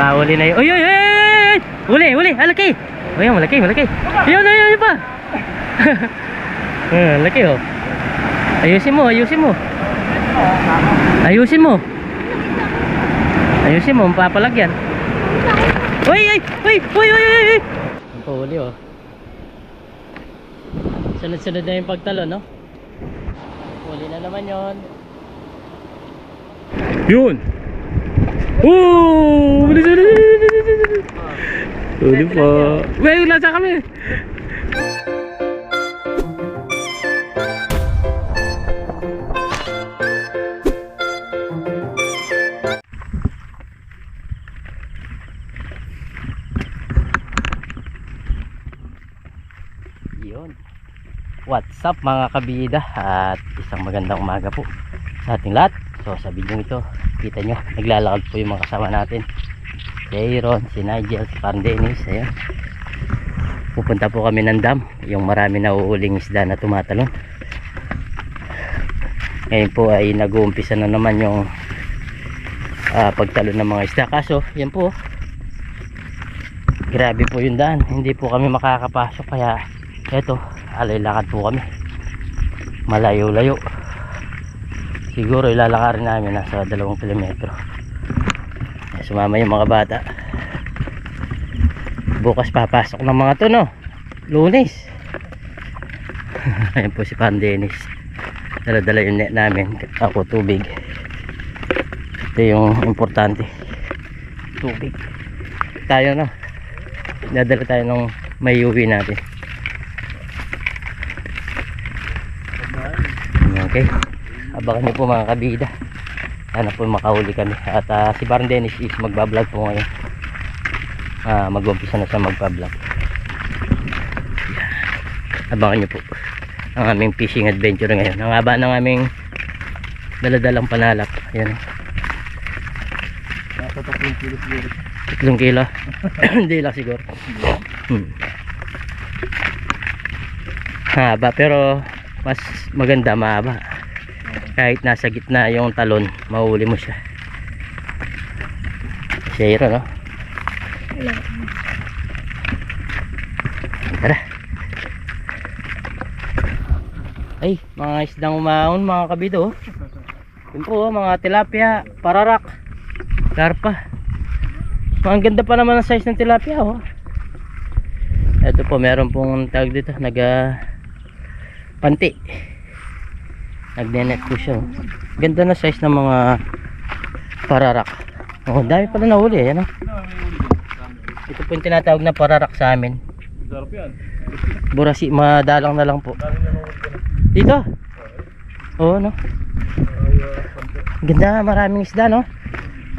Nakahuli na yun. Uy, uy, uy! Huli, huli! Malaki! Ayun, malaki, malaki. Ayun, ayun, ayun pa! Laki oh. Ayusin mo, ayusin mo. Ayusin mo. Ayusin mo, mapapalagyan. Uy, uy, uy, uy, uy, uy! Ang pahuli oh. Sunod-sunod na yung pagtalo, no? Huli na naman yon. Yun! Oh! Bilis, bilis, bilis, bilis. Huli po. Wait, nasa kami. Yun. What's up mga kabida, at isang magandang umaga po sa ating lahat. So sa video ito, kita nyo, naglalakad po yung mga kasama natin. Si Aaron, si Nigel, si Parang Dennis. Ayan. Pupunta po kami ng dam, yung marami na uuling isda na tumatalon. Ngayon po ay nag-uumpisa na naman yung pagtalon ng mga isda. Kaso yan po, grabe po yung daan, hindi po kami makakapasok. Kaya eto, alay lakad po kami, malayo-layo. Siguro ilalakarin namin nasa 2 kilometro. Sumama yung mga bata. Bukas papasok ng mga to, no? Lunes. Ayan po si Parang Dennis, dala-dala yung net namin. Ako tubig, ito yung importante, tubig. Tayo, no? Dadala tayo ng may uwi natin. Okay, abangan nyo po mga kabida. Sana po makahuli kami. At si Parang Dennis is magbablog po ngayon. Mag-umpisa na siya magbablog. Abangan nyo po ang aming fishing adventure ngayon. Ang haba ng aming daladalang panalap. Ayan, nasa 3 kilo siguro. 3 kilo. Hindi lang siguro. Haba, pero mas maganda mahaba. Kahit nasa gitna yung talon, mahuli mo siya. Share, no? Tara. Ay, mga isdang umahon mga kabido. Yun po, mga tilapia, pararak, karpa. Ang ganda pa naman ang size ng tilapia, oh. Ito po, meron pong tag dito, panti. Nagnenet po siya. Ganda na size ng mga pararak. Oh, dami pala nahuli. Ayan, oh. Ito po yung tinatawag na pararak sa amin. Sarap yan. Burasi, madalang na lang po. Dito? Oo, no? Ganda, maraming isda, no?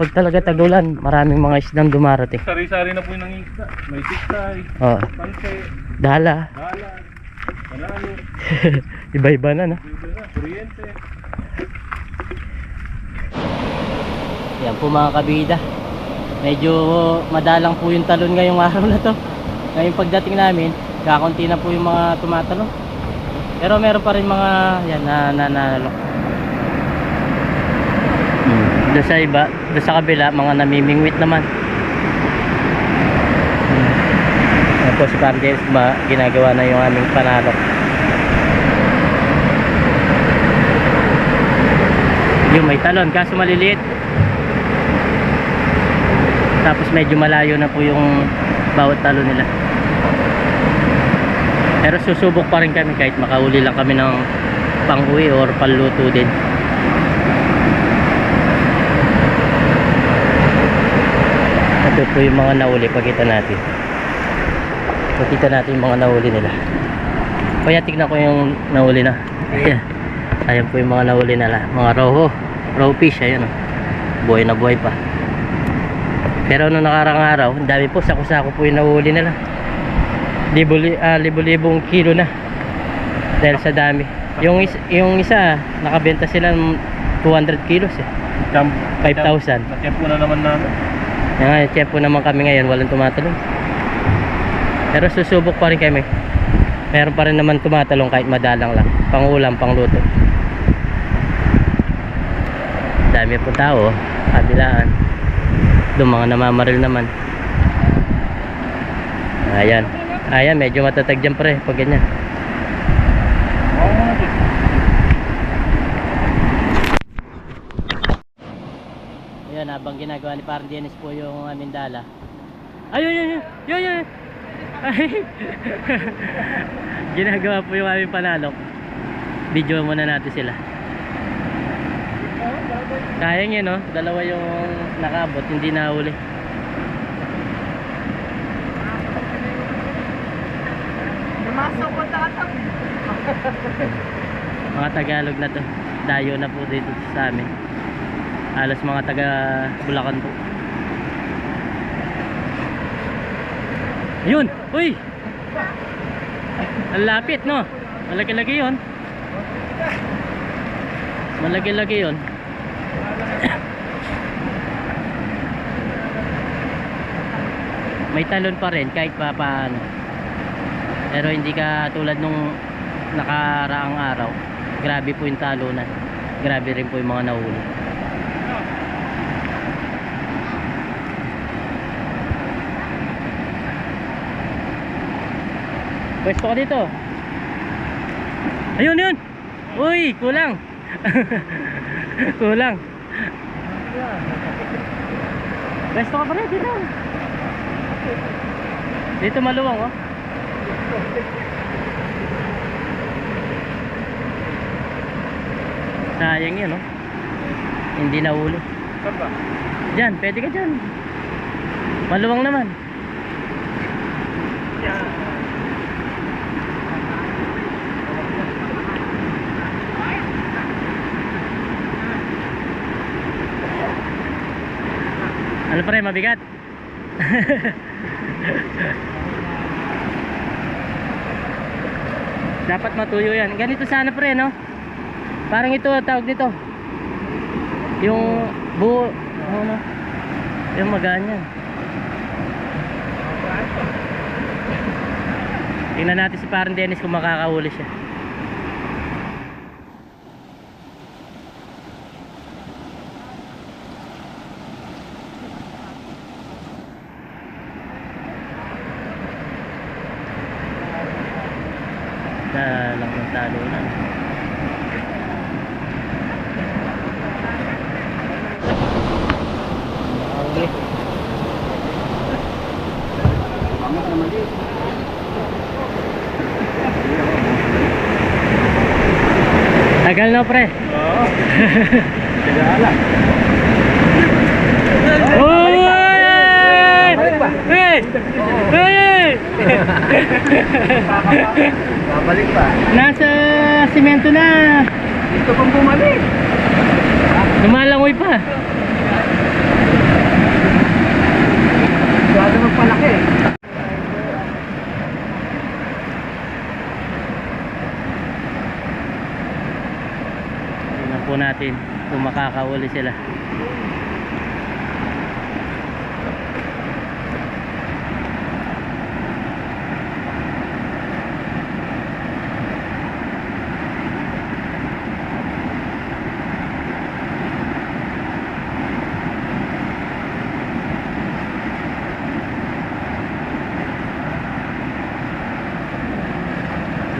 Pag talaga tagulan, maraming mga isdang dumarating. Sari-sari na po yung isda. May tiktay, Oo. panse, Dala. banalo, Iba-iba na, no? kuryente. Yan po mga kabida, medyo madalang po yung talon ngayong araw na to. Ngayong pagdating namin, kakunti na po yung mga tumatalon. Pero meron pa rin mga yan nanalo. Doon sa iba, doon sa kabila, mga namimingwit naman. Yan po si Parang Dennis, ginagawa na yung aming panalok. Yung may talon, kaso maliliit. Tapos medyo malayo na po yung bawat talon nila. Pero susubok pa rin kami kahit makahuli lang kami ng pang-uwi or panluto din. Ito po yung mga nahuli, pakita natin. Pakita natin yung mga nahuli nila. Kaya tignan ko yung nahuli na. Ayan. Ayan po yung mga nahuli nila, mga raw fish. Ayan, oh. Buhay na buhay pa. Pero nung nakarang araw, ang dami po, sako-sako po yung nahuli nila. Libo-libong kilo na dahil sa dami. Yung isa, nakabenta sila ng 200 kilos eh. 5,000. Natempo na naman namin. Yan, tempo naman kami ngayon, walang tumatalong. Pero susubok pa rin kami. Meron pa rin naman tumatalong kahit madalang lang. Pangulam, pangluto. Dami po tao, kabilaan. Doon mga namamaril naman. Ayan. Ayan, medyo matatag dyan pre pag ganyan. Ayan, habang ginagawa ni Parang Dennis po yung aming dala. Ayun. Ay. Ginagawa po yung aming panalok. Video muna natin sila. Sayang yun, no? Dalawa yung nakabot, hindi nahuli. Mga Tagalog na to. Dayo na po dito sa amin. Halos mga taga Bulacan po. Yun! Uy! Ang lapit, no? Malaki-laki yun. Malaki-laki yun. May talon pa rin kahit pa paano. Pero hindi ka tulad nung nakaraang araw. Grabe po yung talunan. Grabe rin po yung mga nahuli. Pwesto ka dito. Ayun yun. Uy, kulang. Kulang. Pwesto ka pa rin dito. Dito maluwang, oh. Sayang yan, oh. Hindi nahuli. Saan ba? Diyan, pwede ka dyan. Maluwang naman. Ano pre, mabigat? Dapat matuyo yan. Ganito sana pre, no? Parang ito tawag dito. Yung buo, ano? Yung magaan yan. Tingnan natin si Parang Dennis kung makakahuli siya. Dalang ng talunan. Okay. Tagal na pre. Oo. Kagala. Uy! Hey! Hey! Babalik pa. Nasa simento na. Dito pang bumalik. Lumalangoy pa. Gano'n magpalaki. Tingnan po natin kung makakahuli sila.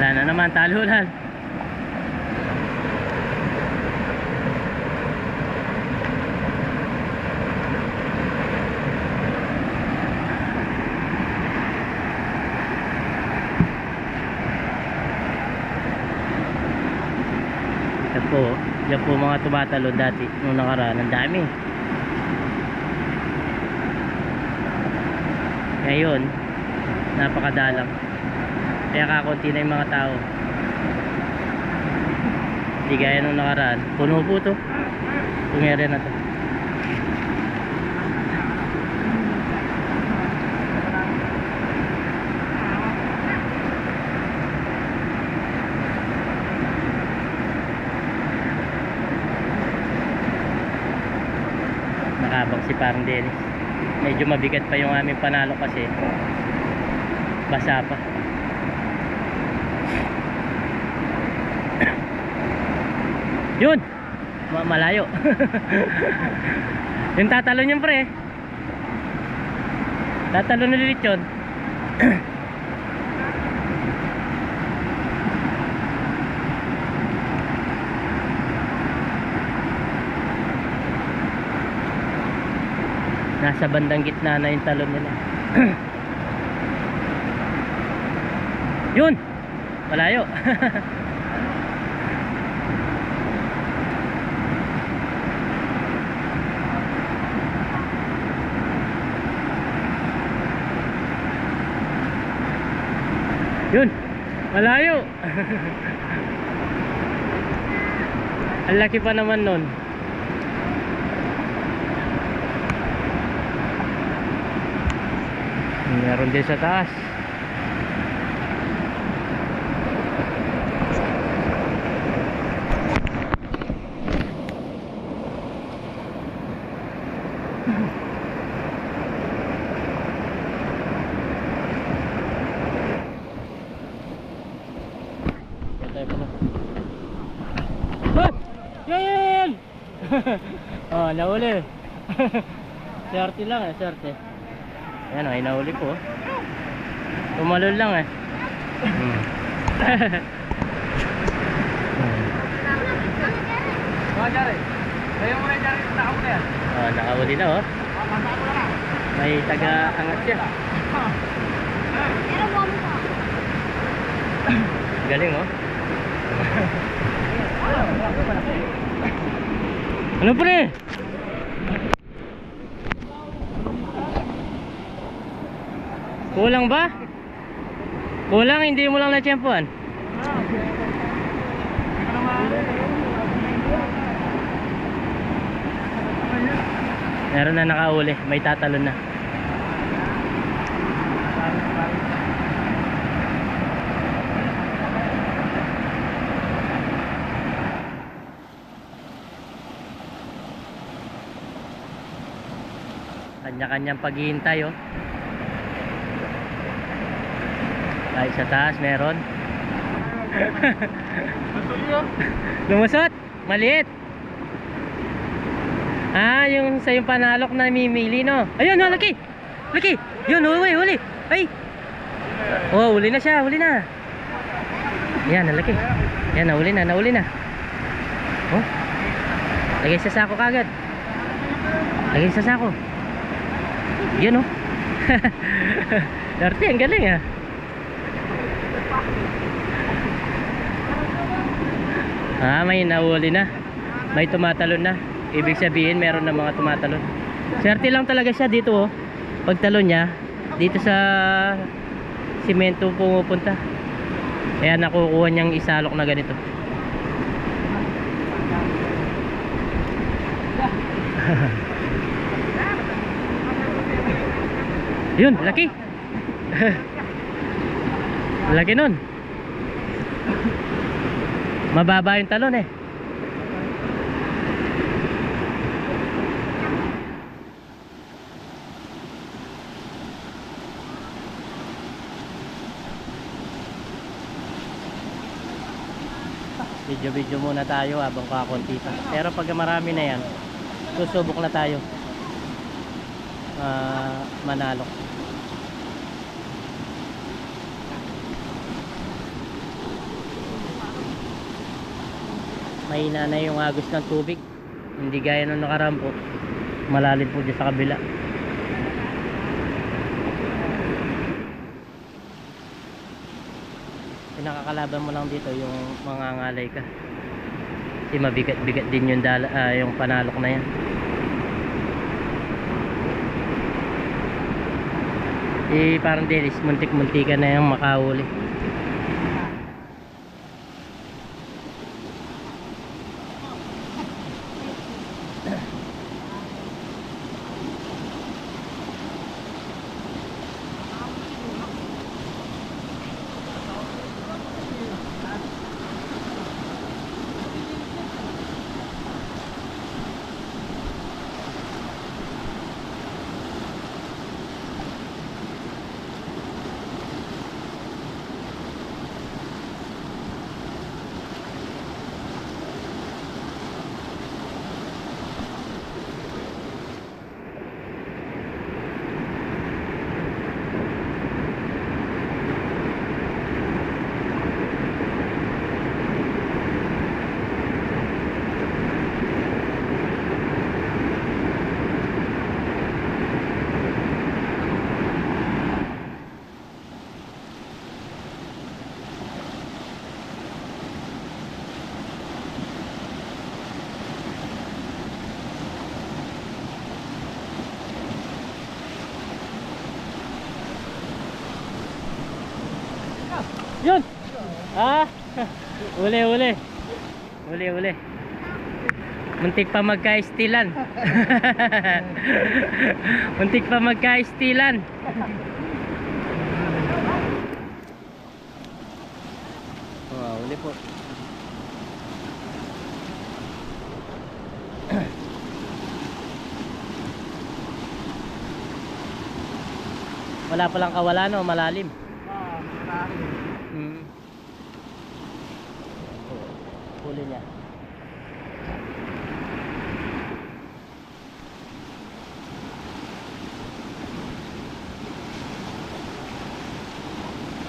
Wala na naman, talunan. Yan po mga tumatalon dati nung nakaraan. Ang dami. Ngayon, napakadalang. Kaya kakunti na yung mga tao. Hindi gaya nung nakaraan. Puno po to. Yung area na to. Nakabang si Parang Dennis. Medyo mabigat pa yung aming panalo kasi basa pa. Yun! Malayo. Yung tatalon yung pre. Tatalo na ulit yun. Nasa bandang gitna na yung talon nila. Yun! Malayo. Yun! Malayo! Ang laki pa naman nun. Meron din sa taas. Yan! Oh, nahuli. Swerte lang eh, swerte. Ayan o, inahuli po. Tumalon lang eh. Mga Jari. Kaya mo na Jari, tao na yan. Oh, nakahuli na oh. May taga-angat siya. Galing oh. Ano pre? Kulang ba? Kulang, hindi mo lang na-tsempuan. Meron na nakauli, may tatalon na. Kanya-kanyang paghihintay oh. Ay sa taas meron. Lumusot, maliit. Ah, yung sa yung panalok na mimili no. Ayun, oh, laki. Laki. Yun, huli, huli. Ay. Oh, huli na siya, huli na. Yan, laki. Yan, nahuli na, nahuli na. Oh. Lagay sa sako kagad. Lagay sa sako. Yan oh. Darte, ang galing ah. Ah, may nahuli na. May tumatalon na. Ibig sabihin meron na mga tumatalon. Swerte lang talaga siya dito oh. Pagtalon niya dito sa simento pumupunta. Kaya nakukuha niyang isalok na ganito. Yun, laki. Laki nun. Mababa yung talon eh. Video muna tayo habang kakunti pa. Pero pag marami na yan, susubok na tayo manalok. Mahina na yung agos ng tubig, hindi gaya nung nakarampo. Malalim po dyan sa kabila. Pinakakalaban mo lang dito yung mga ngalay ka, kasi mabigat-bigat din yung, yung panalok na yan. Parang dilis, muntik-muntikan na yung makahuli. Yun! Ah! Uli, uli. Uli, uli. Muntik pa magka-istilan. Muntik pa magka-istilan. Oh, uli po. Wala palang kawala, no? Malalim. Huli niya.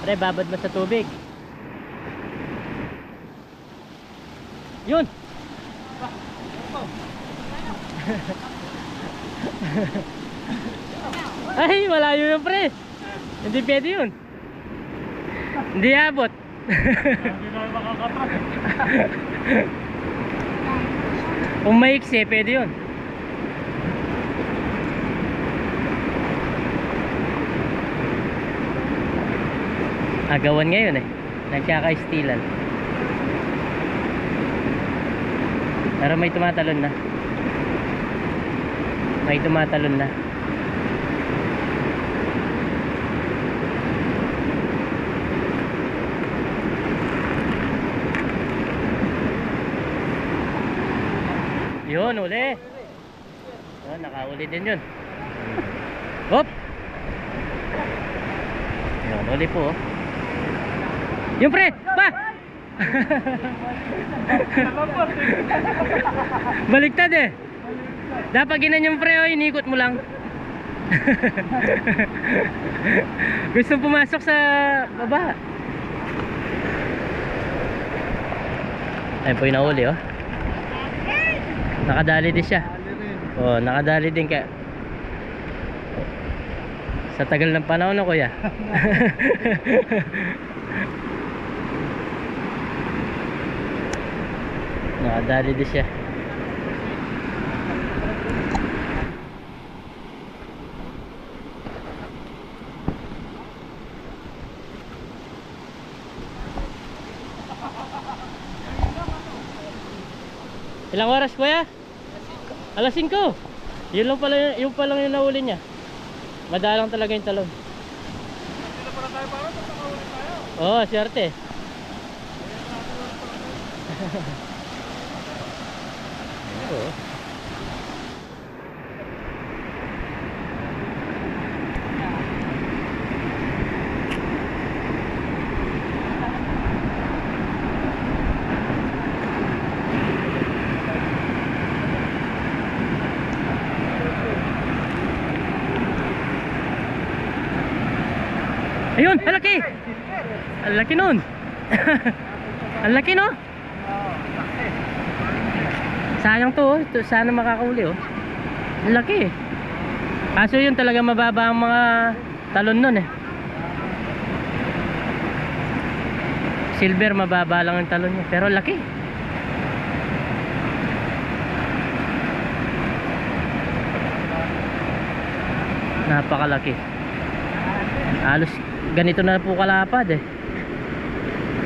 Pre, babad mo sa tubig. Yun. Ay, malayo yun, pre. Hindi pwede yun. Hindi abot. Hindi na makakatras. Kung maiksi, pwede yun. Agawan ngayon eh. Nagkaka-istilan. Pero may tumatalon na. May tumatalon na. Yun, uli. Yun, nakauli din yun. Hop! Yun, uli po. Oh. Yung pre! Pa! Baliktad eh. Dapat ginanyang pre, oh, inikot mo lang. Gusto pumasok sa baba. Ayun po yung nahuli, oh. Nakadali din siya. Oh, nakadali din kaya. Sa tagal ng panahon, no, kuya. Nakadali din siya. Ilang oras, kuya? Alas 5. Yun lang pala, yung palang yung nahuli niya. Madalang talaga yung talon. Hindi na pala tayo para, tapos nakahuli tayo. Oo, swerte. Oo. Ayun, ang laki! Ang laki nun! Ang laki, no? Sayang to, oh. Sana makakauli, oh. Ang laki eh. Kaso yun talaga mababa ang mga talon nun eh. Silver mababa lang ang talon niya, pero laki. Napakalaki. Halos ganito na po kalapad eh.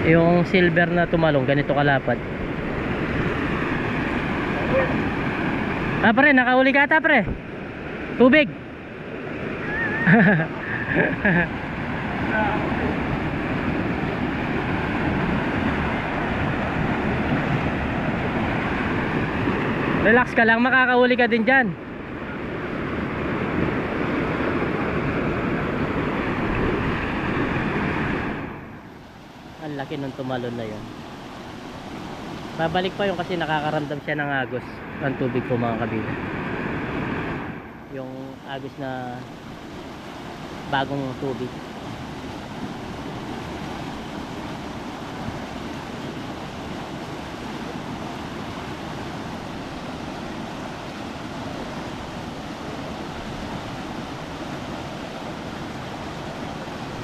Yung silver na tumalong ganito kalapad. Ah, pre, nakahuli ka ata, pre. Tubig. Relax ka lang, makakahuli ka din dyan. Ang laki nung tumalon na yun. Babalik pa yun kasi nakakaramdam siya ng agos ng tubig po, mga kabila. Yung agos na bagong tubig.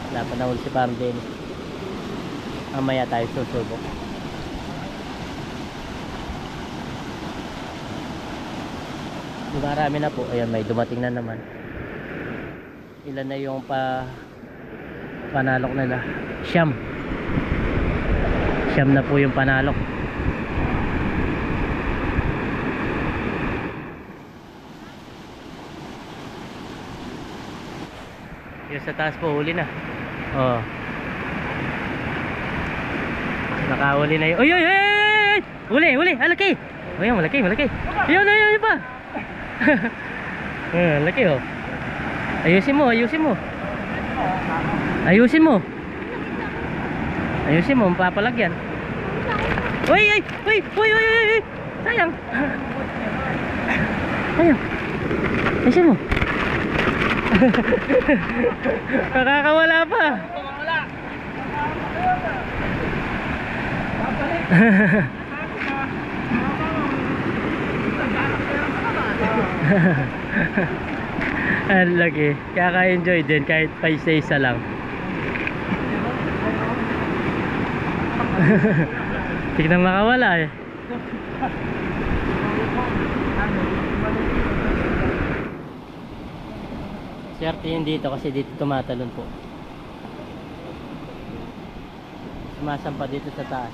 Wala pa nahuli si Parang Dennis. Mamaya tayo susubok. Marami na po. Ayan, may dumating na naman. Ilan na yung panalok nila? Siyam. Siyam na po yung panalo. Yung sa taas po huli na. Oh. Nakahuli na yun. Uy, uy, uy, uy! Huli, huli, malaki. Oh, yan, malaki, malaki. Ayun, ayun, ayun pa. Laki oh. Ayusin mo, ayusin mo. Ayusin mo. Ayusin mo, mapapalagyan. Uy, uy, uy, uy, uy, uy, uy. Sayang. Sayang. Ayusin mo. Nakakawala pa. Ang laki. Kaka-enjoy din kahit pa isa-isa lang. Tignan makawala eh. Swerte yun dito kasi dito tumatalon po. Sumasampa dito sa taas.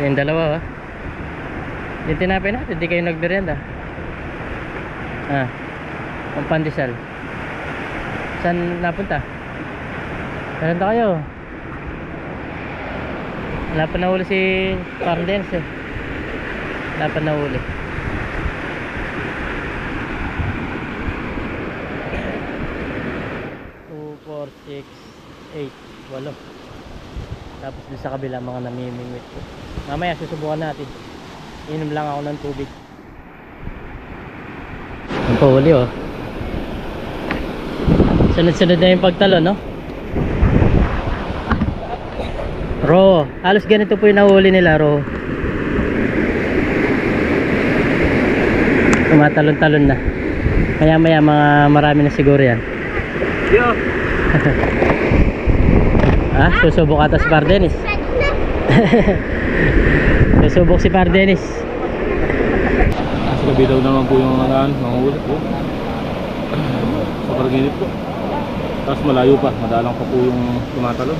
Yung dalawa oh. Yung tinapay natin, di kayo nagmerienda. Ang pandesal. Saan napunta? Merienda kayo. Wala pa nahuli si Pardens eh. Wala pa nahuli. Two, four, six, eight, 8 Tapos dun sa kabila mga namimingwit po. Mamaya susubukan natin. Inom lang ako ng tubig. Ang pahuli oh. Sunod-sunod na yung pagtalon no? Ro, halos ganito po yung nahuli nila Ro. Tumatalon-talon na. Maya maya mga marami na siguro yan. Yo. Susubok ata si Pardenis. Susubok si Pardenis. Sa kabilaw naman po yung mga ulit po. Sa Parginip po. Tapos malayo pa, madalang pa po yung tumatalon.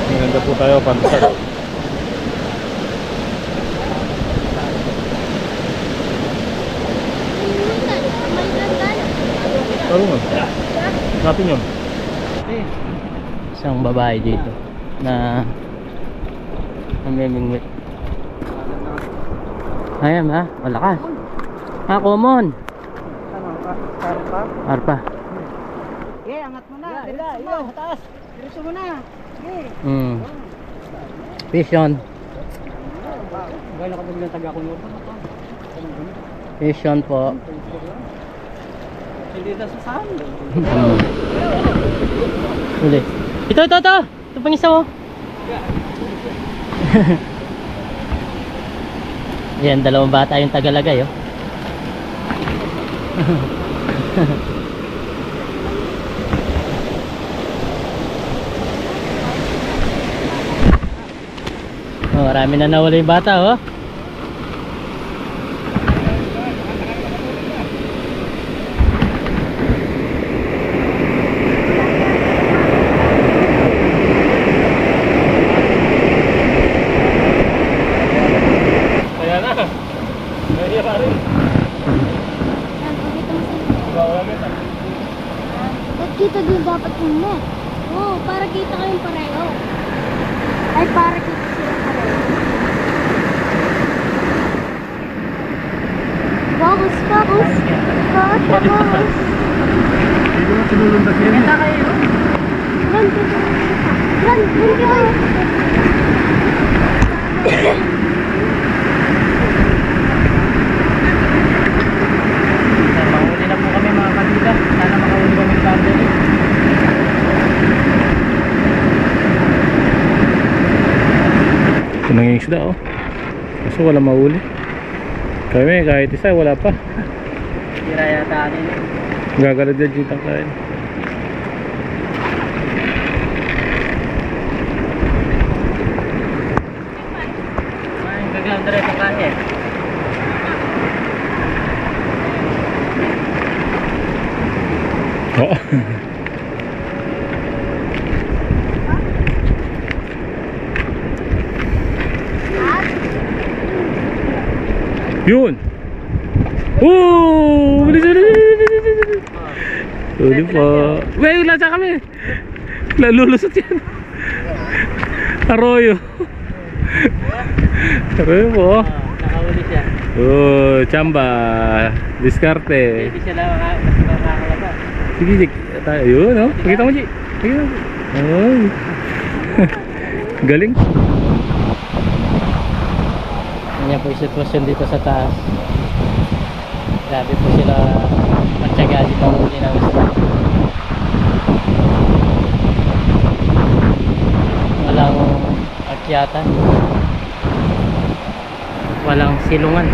Maganda po tayo pandesal. Tarungan. Napin yun. Isang babae dito na namimingwit. Ayan ha, malakas. Common. Arpa. Okay, angat mo na. Diretso mo. Taas. Diretso mo na. Okay. Fish on. Gaya ka biglang taga ko mo. Fish on po. Hindi na sa saan. Uli. Ito. Ito pang isa oh. Yan, dalawang bata yung tagalagay oh. Oh, marami na nawala yung bata oh. Kita din dapat yung net. Oo, para kita kayong pareho. Ay, para kita sila pareho. Focus, focus. Focus, focus. Hindi mo sinulundag yan. Kita kayo. Run, run, run kayo. Mahuli na po kami mga kabida. Sana makahuli kami ng bundle. Ito nang isda oh. Kaso wala mahuli. Kami kahit isa wala pa. Tira yata nila. Gagalad na dito ang kain. Ay, gagawin na rin sa kain. Oo. Yun. Oh, bilis bilis. Uli po. Wait, lasa kami. Lalulusot yan. Arroyo. Arroyo po. Nakahuli siya. Oh, chamba. Diskarte. Hindi siya nakakalabas. Sige, Jik. Tayo. Yun, no? Pakita mo, Jik. Pakita mo. Ay. Galing. Ganyan po yung sitwasyon dito sa taas. Grabe po sila matyaga di panghuli ng isda. Walang akyatan. Walang silungan.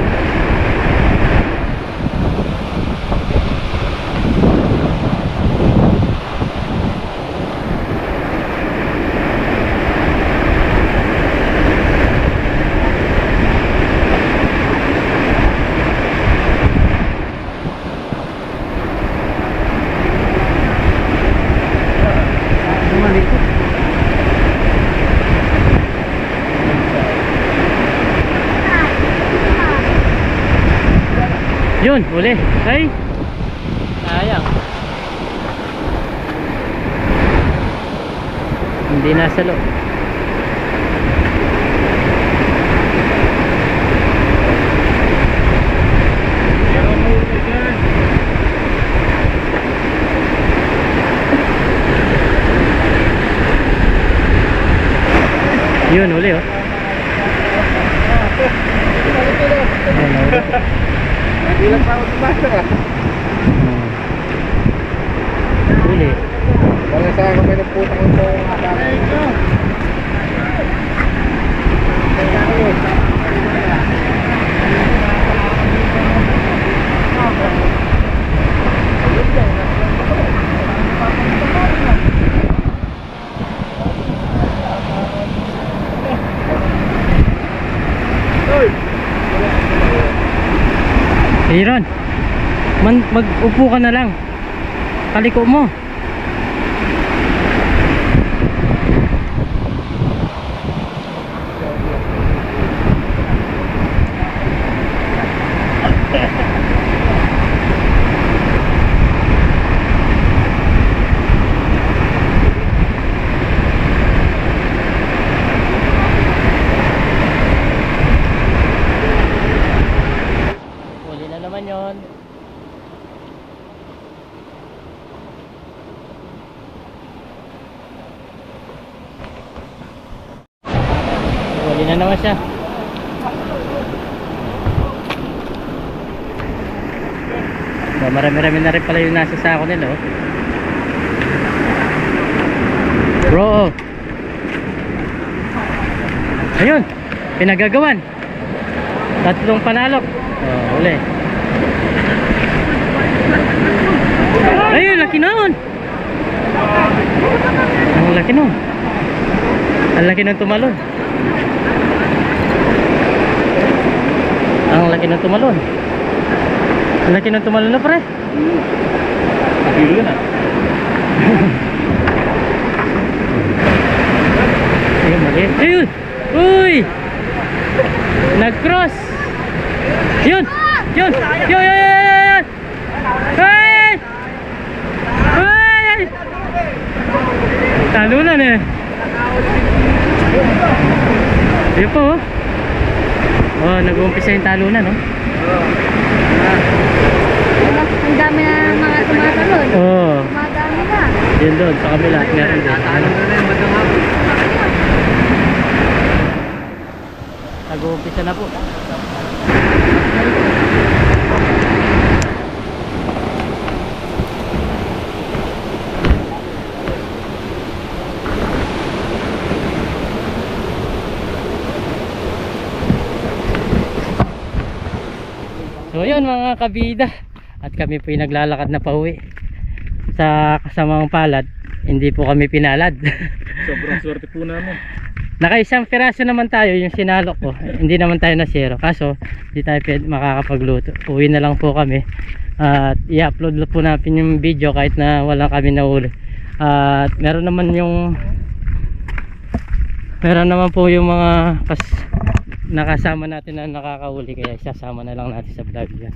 Yun, uli. Ay! Sayang. Hindi nasa loob. Yun, uli oh. Ayan, uli. Ilang pa ako tumasa ka? Uli. Parang sa akin may nagputang ito ang akala ito. Aaron, mag-upo ka na lang. Kaliko mo. Huli na naman yon. Huli na naman siya. So, marami-rami na rin pala yung nasa sako nila oh. Bro oh. Ayun, pinagagawan. Tatlong panalok. Oh, uli. Ayun, laki noon. Ang laki noon. Ang laki ng tumalon. Ang laki ng tumalon. Ang laki ng tumalon na pre. Kilo yun ah. Ayun, maliit. Ayun! Uy! Nag-cross! Yun! Yun! Yun! Yun! Yun! Hey! Hey! Talunan eh. Ayun po oh. Oh, nag-uumpisa yung talunan oh. Ang dami na mga tumatalon. Oh, Madami na. yun doon sa kabila. Meron din. Nag-uumpisa na po. So yun mga kabida, at kami po yung naglalakad na pauwi. Sa kasamang palad, hindi po kami pinalad. Sobrang swerte po namin. Nakaisang piraso naman tayo yung sinalok ko. Hindi naman tayo na zero. Kaso hindi tayo makakapagluto. Uwi na lang po kami. At i-upload po natin yung video kahit na wala kami nahuli. At meron naman po yung mga nakasama natin na nakakahuli, kaya isasama na lang natin sa vlog yan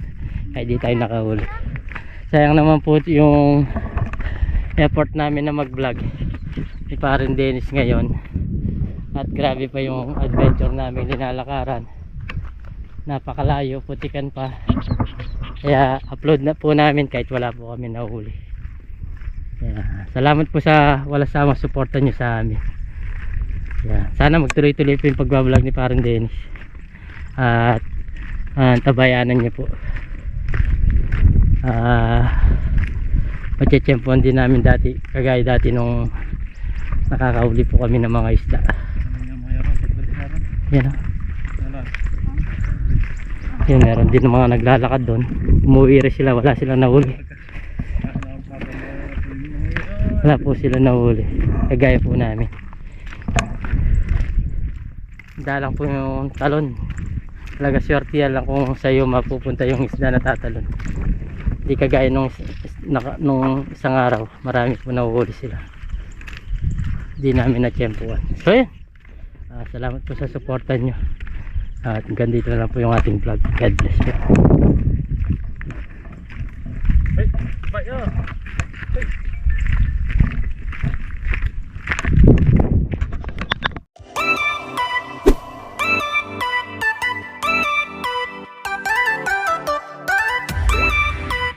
kahit di tayo nakahuli. Sayang naman po yung effort namin na mag vlog ni Parin Dennis ngayon, at grabe pa yung adventure namin linalakaran, napakalayo, putikan pa, kaya upload na po namin kahit wala po kami nahuli. Salamat po sa walang samang suporta nyo sa amin. Sana magtuloy-tuloy po yung pagbablog ni Parin Dennis, at tabayanan niyo po. Matiyempohan din namin dati, kagaya dati nung nakakahuli po kami ng mga isda. Yan o. Yan, meron din mga naglalakad doon. Umuwi rin sila, wala silang nahuli. Wala po sila nahuli, kagaya po namin. Dalang po yung talon. Talaga swerte lang kung sa iyo mapupunta yung isda na tatalon. Hindi kagaya nung isang araw, marami po nahuhuli sila. Hindi namin na-tiyempuan. So yun, salamat po sa suporta nyo. At hanggang dito na lang po yung ating vlog. God bless po. Bye.